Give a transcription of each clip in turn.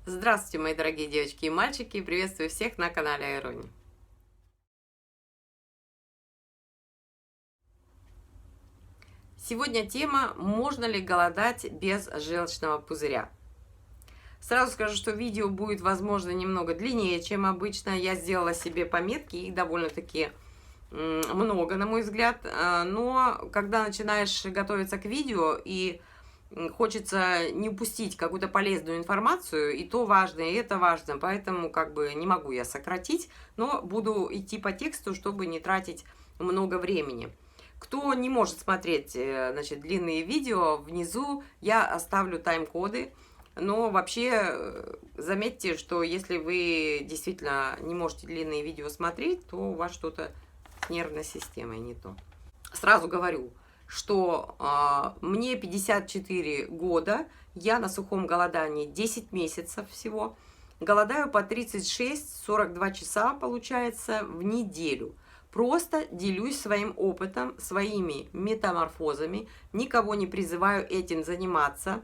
Здравствуйте, мои дорогие девочки и мальчики! Приветствую всех на канале Айрони. Сегодня тема «Можно ли голодать без желчного пузыря?». Сразу скажу, что видео будет, возможно, немного длиннее, чем обычно. Я сделала себе пометки, их довольно-таки много, на мой взгляд. Но когда начинаешь готовиться к видео и хочется не упустить какую-то полезную информацию, и то важно, и это важно, поэтому как бы не могу я сократить, но буду идти по тексту, чтобы не тратить много времени. Кто не может смотреть, значит, длинные видео, внизу я оставлю тайм-коды, но вообще заметьте, что если вы действительно не можете длинные видео смотреть, то у вас что-то с нервной системой не то. Сразу говорю, что мне 54 года, я на сухом голодании 10 месяцев всего, голодаю по 36-42 часа, получается, в неделю. Просто делюсь своим опытом, своими метаморфозами, никого не призываю этим заниматься.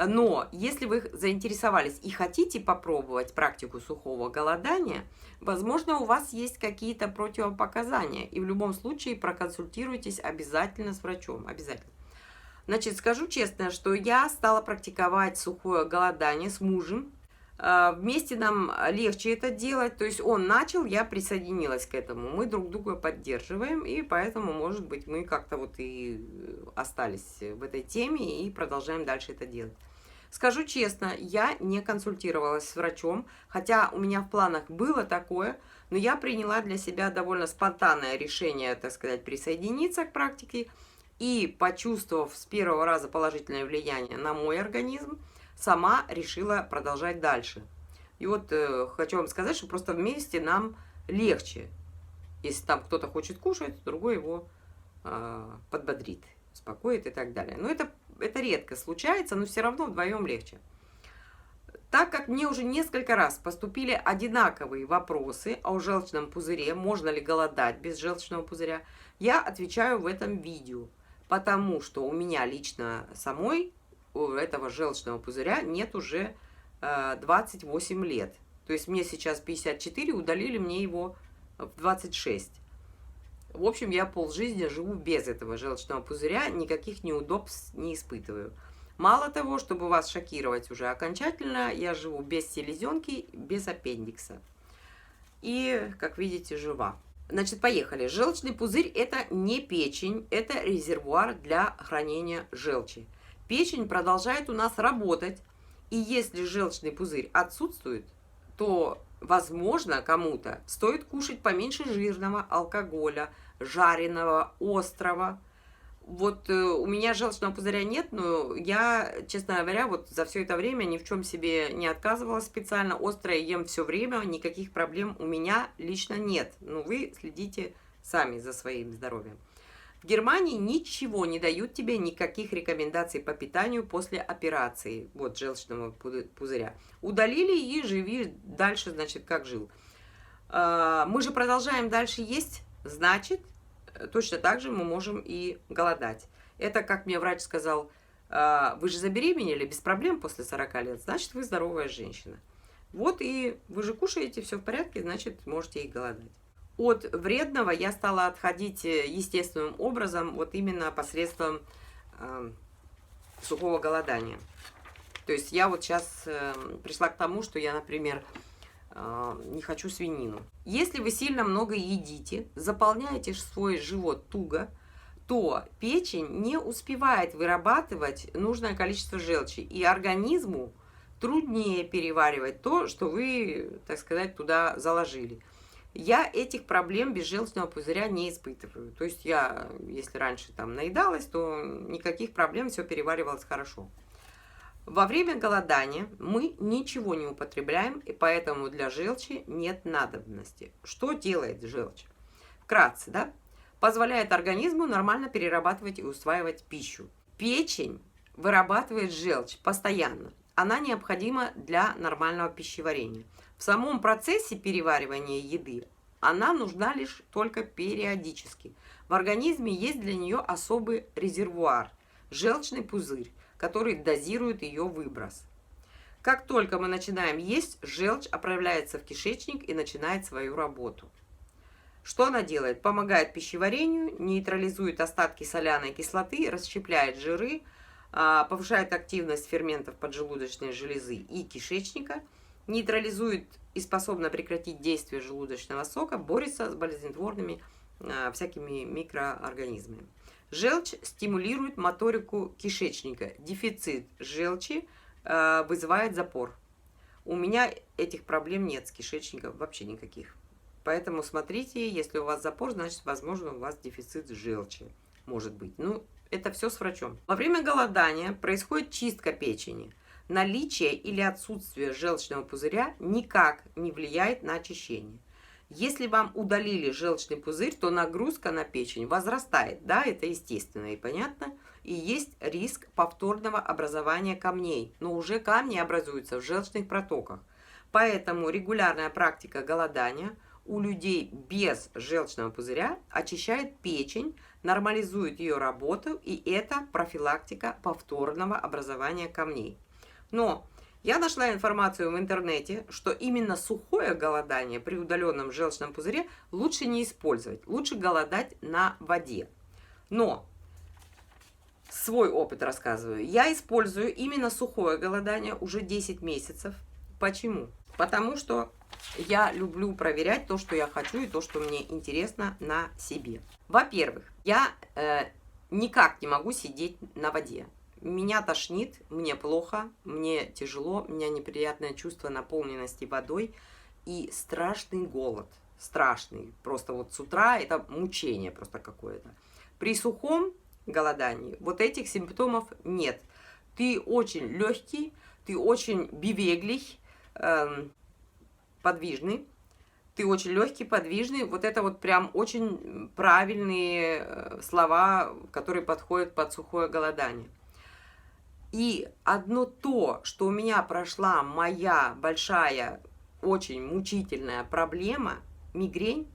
Но если вы заинтересовались и хотите попробовать практику сухого голодания, возможно, у вас есть какие-то противопоказания. И в любом случае проконсультируйтесь обязательно с врачом. Обязательно. Значит, скажу честно, что я стала практиковать сухое голодание с мужем. Вместе нам легче это делать. То есть он начал, я присоединилась к этому. Мы друг друга поддерживаем, и поэтому, может быть, мы как-то вот и остались в этой теме и продолжаем дальше это делать. Скажу честно, я не консультировалась с врачом, хотя у меня в планах было такое, но я приняла для себя довольно спонтанное решение, так сказать, присоединиться к практике, и, почувствовав с первого раза положительное влияние на мой организм, сама решила продолжать дальше. И вот хочу вам сказать, что просто вместе нам легче. Если там кто-то хочет кушать, другой его подбодрит, успокоит и так далее. Но это редко случается, но все равно вдвоем легче. Так как мне уже несколько раз поступили одинаковые вопросы о желчном пузыре, можно ли голодать без желчного пузыря, я отвечаю в этом видео, потому что у меня лично самой у этого желчного пузыря нет уже 28 лет. То есть мне сейчас 54, удалили мне его в 26. В общем, я полжизни живу без этого желчного пузыря, никаких неудобств не испытываю. Мало того, чтобы вас шокировать уже окончательно, я живу без селезенки, без аппендикса. И, как видите, жива. Значит, поехали. Желчный пузырь – это не печень, это резервуар для хранения желчи. Печень продолжает у нас работать, и если желчный пузырь отсутствует, то, возможно, кому-то стоит кушать поменьше жирного, алкоголя, жареного, острого. Вот у меня желчного пузыря нет, но я, честно говоря, вот за все это время ни в чем себе не отказывала специально. Острое ем все время, никаких проблем у меня лично нет. Но вы следите сами за своим здоровьем. В Германии ничего не дают тебе, никаких рекомендаций по питанию после операции вот желчного пузыря. Удалили и живи дальше, значит, как жил. Мы же продолжаем дальше есть, значит, точно так же мы можем и голодать. Это, как мне врач сказал, вы же забеременели без проблем после 40 лет, значит, вы здоровая женщина. Вот и вы же кушаете, все в порядке, значит, можете и голодать. От вредного я стала отходить естественным образом, вот именно посредством сухого голодания. То есть я вот сейчас пришла к тому, что я, например, не хочу свинину. Если вы сильно много едите, заполняете свой живот туго, то печень не успевает вырабатывать нужное количество желчи, и организму труднее переваривать то, что вы, так сказать, туда заложили. Я этих проблем без желчного пузыря не испытываю. То есть я, если раньше там наедалась, то никаких проблем, все переваривалось хорошо. Во время голодания мы ничего не употребляем, и поэтому для желчи нет надобности. Что делает желчь? Вкратце, да? Позволяет организму нормально перерабатывать и усваивать пищу. Печень вырабатывает желчь постоянно. Она необходима для нормального пищеварения. В самом процессе переваривания еды она нужна лишь только периодически. В организме есть для нее особый резервуар – желчный пузырь, который дозирует ее выброс. Как только мы начинаем есть, желчь отправляется в кишечник и начинает свою работу. Что она делает? Помогает пищеварению, нейтрализует остатки соляной кислоты, расщепляет жиры, повышает активность ферментов поджелудочной железы и кишечника, нейтрализует и способна прекратить действие желудочного сока, борется с болезнетворными всякими микроорганизмами. Желчь стимулирует моторику кишечника. Дефицит желчи вызывает запор. У меня этих проблем нет с кишечником вообще никаких. Поэтому смотрите, если у вас запор, значит, возможно, у вас дефицит желчи. Может быть. Ну, это все с врачом. Во время голодания происходит чистка печени. Наличие или отсутствие желчного пузыря никак не влияет на очищение. Если вам удалили желчный пузырь, то нагрузка на печень возрастает. Да, это естественно и понятно. И есть риск повторного образования камней. Но уже камни образуются в желчных протоках. Поэтому регулярная практика голодания у людей без желчного пузыря очищает печень, нормализует ее работу, и это профилактика повторного образования камней. Но я нашла информацию в интернете, что именно сухое голодание при удаленном желчном пузыре лучше не использовать, лучше голодать на воде. Но свой опыт рассказываю. Я использую именно сухое голодание уже 10 месяцев. Почему? Потому что я люблю проверять то, что я хочу, и то, что мне интересно на себе. Во-первых, я никак не могу сидеть на воде. Меня тошнит, мне плохо, мне тяжело, у меня неприятное чувство наполненности водой и страшный голод. Страшный. Просто вот с утра это мучение просто какое-то. При сухом голодании вот этих симптомов нет. Ты очень легкий, ты очень бивеглий, подвижный. Ты очень легкий, подвижный. Вот это вот прям очень правильные слова, которые подходят под сухое голодание. И одно то, что у меня прошла моя большая, очень мучительная проблема, мигрень,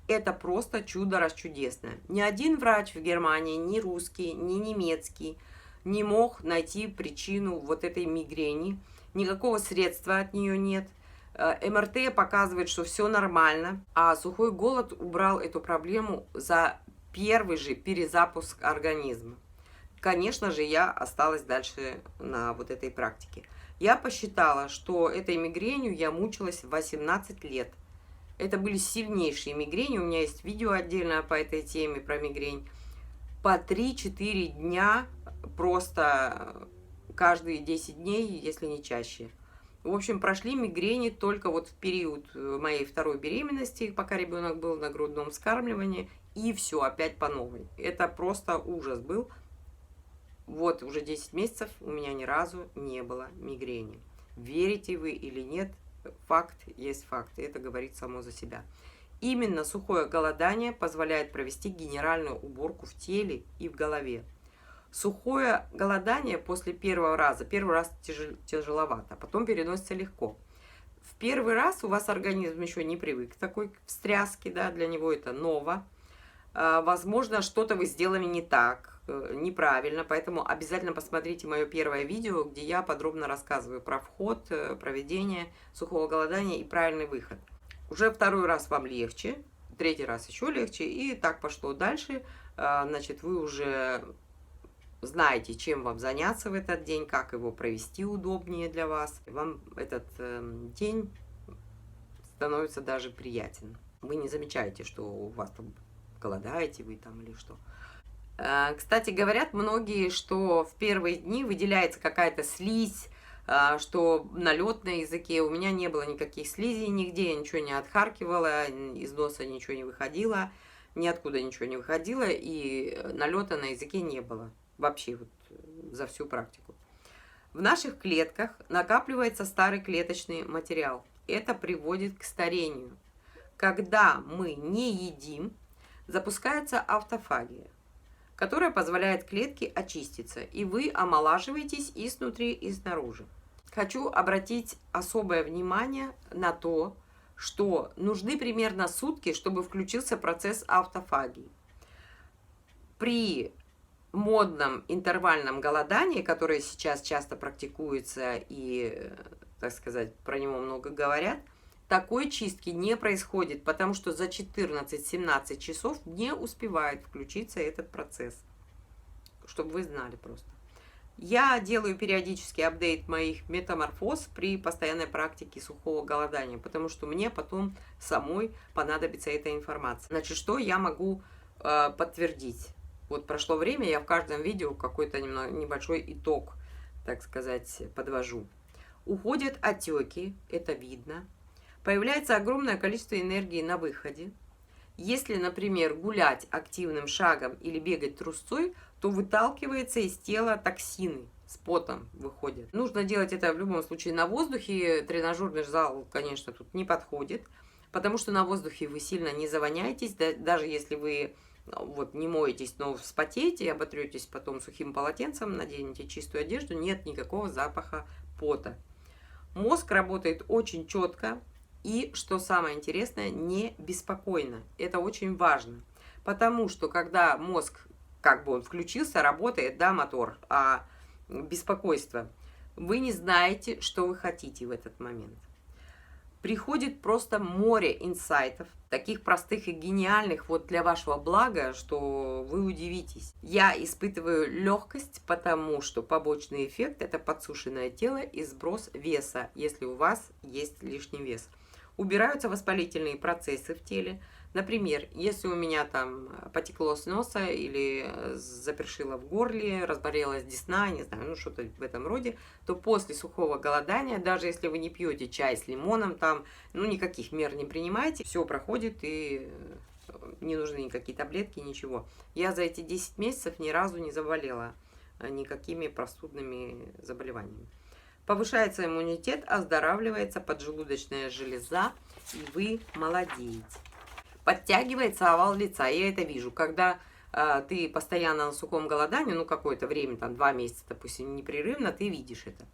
это просто чудо расчудесное. Ни один врач в Германии, ни русский, ни немецкий, не мог найти причину вот этой мигрени. Никакого средства от нее нет. МРТ показывает, что все нормально. А сухой голод убрал эту проблему за первый же перезапуск организма. Конечно же, я осталась дальше на вот этой практике. Я посчитала, что этой мигренью я мучилась 18 лет. Это были сильнейшие мигрени. У меня есть видео отдельно по этой теме, про мигрень. По 3-4 дня, просто каждые 10 дней, если не чаще. В общем, прошли мигрени только вот в период моей второй беременности, пока ребенок был на грудном вскармливании. И все, опять по новой. Это просто ужас был. Вот уже 10 месяцев у меня ни разу не было мигрени. Верите вы или нет, факт есть факт. Это говорит само за себя. Именно сухое голодание позволяет провести генеральную уборку в теле и в голове. Сухое голодание после первый раз тяжеловато, потом переносится легко. В первый раз у вас организм еще не привык к такой встряске, да, для него это ново. Возможно, что-то вы сделали не так, неправильно, поэтому обязательно посмотрите мое первое видео, где я подробно рассказываю про вход, проведение сухого голодания и правильный выход. Уже второй раз вам легче, третий раз еще легче, и так пошло дальше. Значит, вы уже знаете, чем вам заняться в этот день, как его провести удобнее для вас. Вам этот день становится даже приятен. Вы не замечаете, что у вас там голодаете вы там или что. Кстати, говорят многие, что в первые дни выделяется какая-то слизь, что налет на языке. У меня не было никаких слизей нигде, я ничего не отхаркивала, из носа ничего не выходило, ниоткуда ничего не выходило, и налета на языке не было вообще вот за всю практику. В наших клетках накапливается старый клеточный материал. Это приводит к старению. Когда мы не едим, запускается автофагия, которая позволяет клетке очиститься, и вы омолаживаетесь и снутри, и снаружи. Хочу обратить особое внимание на то, что нужны примерно сутки, чтобы включился процесс автофагии. При модном интервальном голодании, которое сейчас часто практикуется и, так сказать, про него много говорят, такой чистки не происходит, потому что за 14-17 часов не успевает включиться этот процесс. Чтобы вы знали просто. Я делаю периодически апдейт моих метаморфоз при постоянной практике сухого голодания, потому что мне потом самой понадобится эта информация. Значит, что я могу подтвердить? Вот прошло время, я в каждом видео какой-то небольшой итог, так сказать, подвожу. Уходят отеки, это видно. Появляется огромное количество энергии на выходе. Если, например, гулять активным шагом или бегать трусцой, то выталкивается из тела токсины, с потом выходят. Нужно делать это в любом случае на воздухе. Тренажерный зал, конечно, тут не подходит, потому что на воздухе вы сильно не завоняетесь, даже если вы вот не моетесь, но вспотеете, оботретесь потом сухим полотенцем, наденете чистую одежду, нет никакого запаха пота. Мозг работает очень четко и, что самое интересное, не беспокойно. Это очень важно, потому что когда мозг, как бы он включился, работает, да, мотор, а беспокойство, вы не знаете, что вы хотите в этот момент. Приходит просто море инсайтов, таких простых и гениальных вот для вашего блага, что вы удивитесь. Я испытываю легкость, потому что побочный эффект – это подсушенное тело и сброс веса, если у вас есть лишний вес. Убираются воспалительные процессы в теле. Например, если у меня там потекло с носа или запершило в горле, разболелась десна, не знаю, ну что-то в этом роде, то после сухого голодания, даже если вы не пьете чай с лимоном, там, ну никаких мер не принимаете, все проходит и не нужны никакие таблетки, ничего. Я за эти 10 месяцев ни разу не заболела никакими простудными заболеваниями. Повышается иммунитет, оздоравливается поджелудочная железа, и вы молодеете. Подтягивается овал лица, я это вижу, когда ты постоянно на сухом голодании, ну какое-то время, там 2 месяца, допустим, непрерывно, ты видишь это.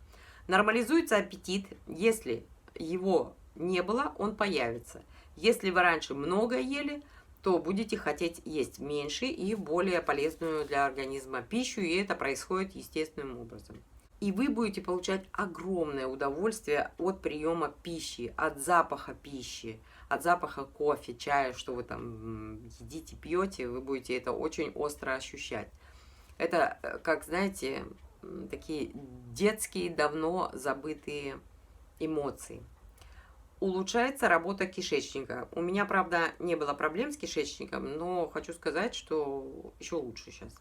Нормализуется аппетит, если его не было, он появится. Если вы раньше много ели, то будете хотеть есть меньше и более полезную для организма пищу, и это происходит естественным образом. И вы будете получать огромное удовольствие от приема пищи, от запаха пищи, от запаха кофе, чая, что вы там едите, пьете, вы будете это очень остро ощущать. Это, как знаете, такие детские, давно забытые эмоции. Улучшается работа кишечника. У меня, правда, не было проблем с кишечником, но хочу сказать, что еще лучше сейчас.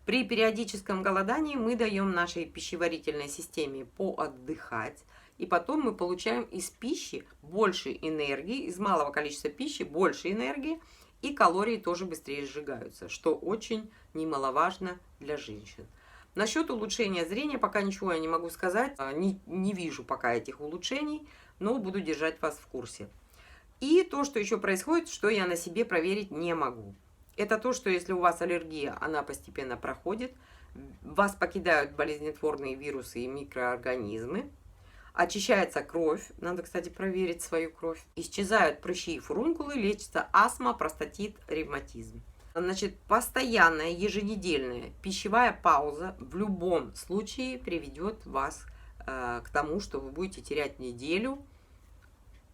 При периодическом голодании мы даем нашей пищеварительной системе поотдыхать, и потом мы получаем из пищи больше энергии, из малого количества пищи больше энергии, и калории тоже быстрее сжигаются, что очень немаловажно для женщин. Насчет улучшения зрения пока ничего я не могу сказать, не вижу пока этих улучшений, но буду держать вас в курсе. И то, что еще происходит, что я на себе проверить не могу. Это то, что если у вас аллергия, она постепенно проходит, вас покидают болезнетворные вирусы и микроорганизмы, очищается кровь, надо, кстати, проверить свою кровь, исчезают прыщи и фурункулы, лечится астма, простатит, ревматизм. Значит, постоянная еженедельная пищевая пауза в любом случае приведет вас к тому, что вы будете терять неделю.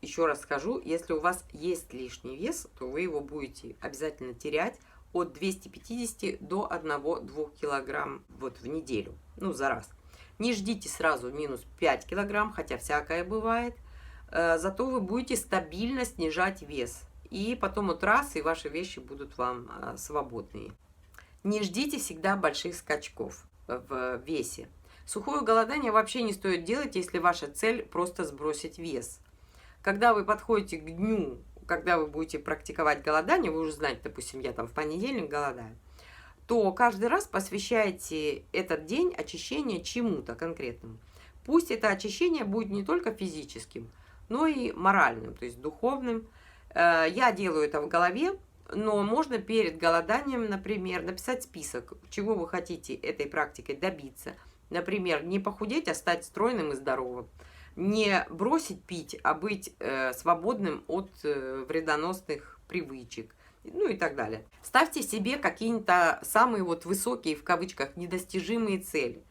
Еще раз скажу, если у вас есть лишний вес, то вы его будете обязательно терять от 250 до 1-2 килограмм вот в неделю, ну за раз. Не ждите сразу минус 5 килограмм, хотя всякое бывает, зато вы будете стабильно снижать вес. И потом вот раз, и ваши вещи будут вам свободные. Не ждите всегда больших скачков в весе. Сухое голодание вообще не стоит делать, если ваша цель просто сбросить вес. Когда вы подходите к дню, когда вы будете практиковать голодание, вы уже знаете, допустим, я там в понедельник голодаю, то каждый раз посвящайте этот день очищения чему-то конкретному. Пусть это очищение будет не только физическим, но и моральным, то есть духовным. Я делаю это в голове, но можно перед голоданием, например, написать список, чего вы хотите этой практикой добиться. Например, не похудеть, а стать стройным и здоровым. Не бросить пить, а быть свободным от вредоносных привычек. ну и так далее. Ставьте себе какие-то самые вот высокие, в кавычках, недостижимые цели.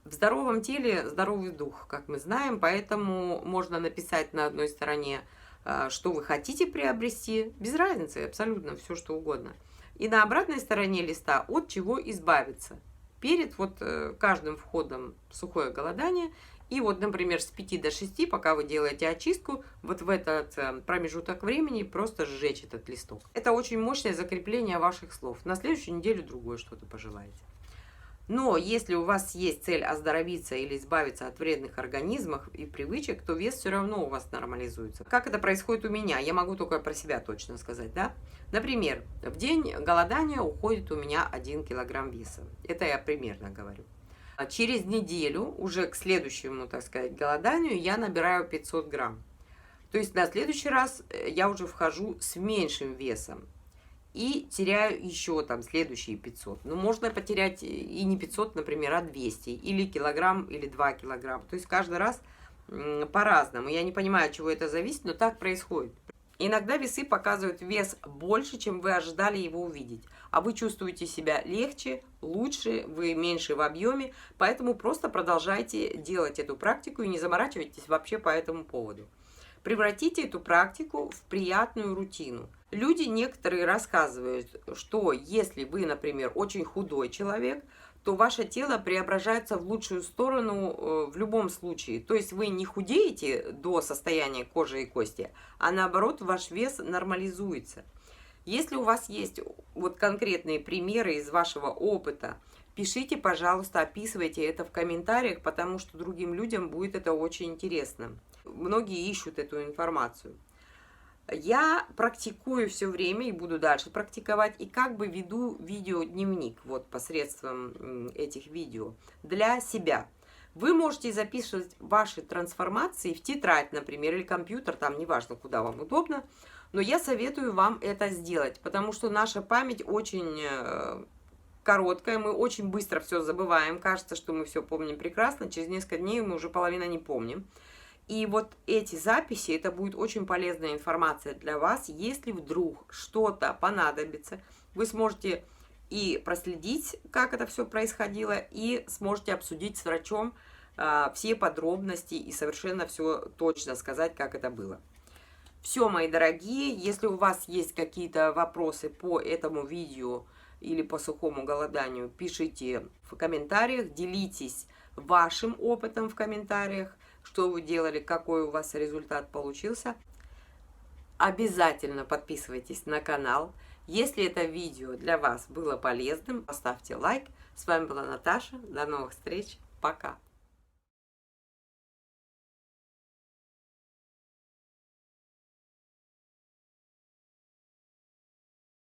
В здоровом теле здоровый дух, как мы знаем, поэтому можно написать на одной стороне, что вы хотите приобрести, без разницы, абсолютно все, что угодно. И на обратной стороне листа от чего избавиться. Перед вот каждым входом в сухое голодание. И вот, например, с 5 до 6, пока вы делаете очистку, вот в этот промежуток времени просто сжечь этот листок. Это очень мощное закрепление ваших слов. На следующую неделю другое что-то пожелаете. Но если у вас есть цель оздоровиться или избавиться от вредных организмов и привычек, то вес все равно у вас нормализуется. Как это происходит у меня? Я могу только про себя точно сказать, да? Например, в день голодания уходит у меня 1 килограмм веса. Это я примерно говорю. Через неделю, уже к следующему, так сказать, голоданию, я набираю 500 грамм. То есть на следующий раз я уже вхожу с меньшим весом. И теряю еще там следующие 500. Ну, можно потерять и не 500, например, а 200. Или килограмм, или 2 килограмма. То есть каждый раз по-разному. Я не понимаю, от чего это зависит, но так происходит. Иногда весы показывают вес больше, чем вы ожидали его увидеть. А вы чувствуете себя легче, лучше, вы меньше в объеме. Поэтому просто продолжайте делать эту практику и не заморачивайтесь вообще по этому поводу. Превратите эту практику в приятную рутину. Люди некоторые рассказывают, что если вы, например, очень худой человек, то ваше тело преображается в лучшую сторону в любом случае. То есть вы не худеете до состояния кожи и кости, а наоборот ваш вес нормализуется. Если у вас есть вот конкретные примеры из вашего опыта, пишите, пожалуйста, описывайте это в комментариях, потому что другим людям будет это очень интересно. Многие ищут эту информацию. Я практикую все время и буду дальше практиковать, и как бы веду видеодневник вот посредством этих видео для себя. Вы можете записывать ваши трансформации в тетрадь, например, или компьютер, там неважно, куда вам удобно, но я советую вам это сделать, потому что наша память очень короткая, мы очень быстро все забываем, кажется, что мы все помним прекрасно, через несколько дней мы уже половину не помним. И вот эти записи, это будет очень полезная информация для вас, если вдруг что-то понадобится, вы сможете и проследить, как это все происходило, и сможете обсудить с врачом все подробности и совершенно все точно сказать, как это было. Все, мои дорогие, если у вас есть какие-то вопросы по этому видео или по сухому голоданию, пишите в комментариях, делитесь вашим опытом в комментариях, что вы делали, какой у вас результат получился. Обязательно подписывайтесь на канал. Если это видео для вас было полезным, поставьте лайк. С вами была Наташа. До новых встреч. Пока.